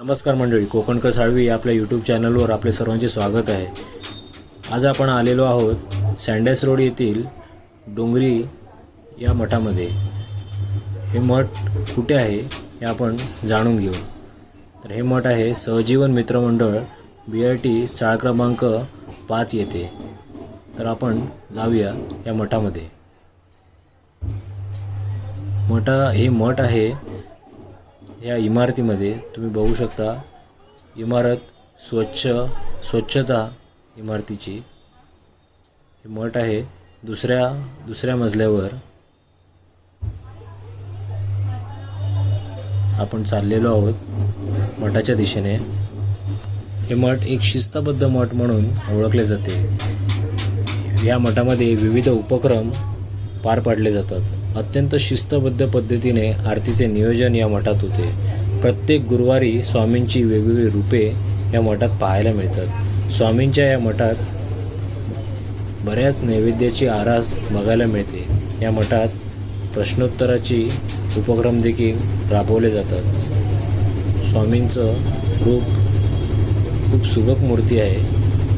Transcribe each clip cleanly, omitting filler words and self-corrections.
नमस्कार मंडळी, कोकणकर साळवी या आपल्या यूट्यूब चॅनलवर आपले सर्वांचे स्वागत आहे। आज आपण आलेलो आहोत सँडल्स रोड येथील डोंगरी या मठामध्ये। हे मठ कुठे आहे हे आपण जाणून घेऊ। तर हे मठ आहे सहजीवन मित्रमंडळ BIT चाळ क्रमांक 5 येथे। तर आपण जाऊया या मठामध्ये। हे मठ आहे या इमारतीमध्ये तुम्ही बघू शकता। इमारत स्वच्छता इमारतीची। हे मठ आहे दुसऱ्या मजल्यावर आपण चाललेलो आहोत मठाच्या दिशेने। हे मठ एक शिस्तबद्ध मठ म्हणून ओळखले जाते। या मठामध्ये विविध उपक्रम पार पाडले जातात। अत्यंत शिस्तबद्ध पद्धतीने आरतीचे नियोजन या मठात होते। प्रत्येक गुरुवारी स्वामींची वेगवेगळी रूपे या मठात पाहायला मिळतात। स्वामींच्या या मठात बऱ्याच नैवेद्याची आरास बघायला मिळते। या मठात प्रश्नोत्तराची उपक्रम देखील राबवले जातात। स्वामींचं रूप खूप सुबक मूर्ती आहे,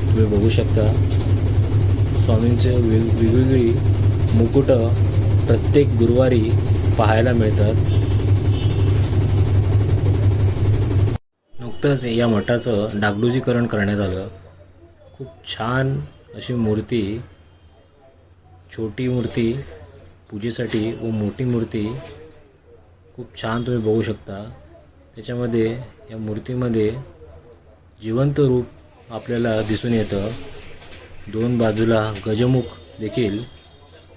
तुम्ही बघू शकता। स्वामींचे वेगवेगळी मुकुट प्रत्येक गुरुवारी पाहायला मिळतात। नुकतंच या मठाचं डागडुजीकरण करण्यात आलं। खूप छान अशी मूर्ती, छोटी मूर्ती पूजेसाठी व मोठी मूर्ती खूप छान तुम्ही बघू शकता। त्याच्यामध्ये या मूर्तीमध्ये जिवंत रूप आपल्याला दिसून येतं। दोन बाजूला गजमुख देखील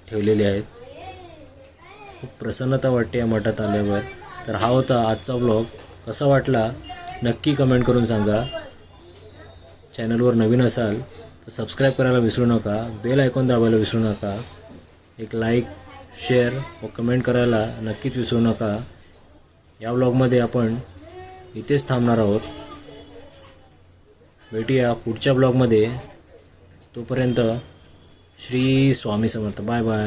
ठेवलेले आहेत। खूप प्रसन्नता वाटते या मठात आल्यावर। तर हा होता आजचा व्लॉग। कसा वाटला नक्की कमेंट करून सांगा। चॅनलवर नवीन असाल तर सबस्क्राईब करायला विसरू नका, बेल आयकॉन दाबायला विसरू नका, एक लाईक शेअर व कमेंट करायला नक्कीच विसरू नका। या व्लॉगमध्ये आपण इथेच थांबणार आहोत। भेटूया पुढच्या व्लॉगमध्ये। तोपर्यंत श्री स्वामी समर्थ। Bye bye.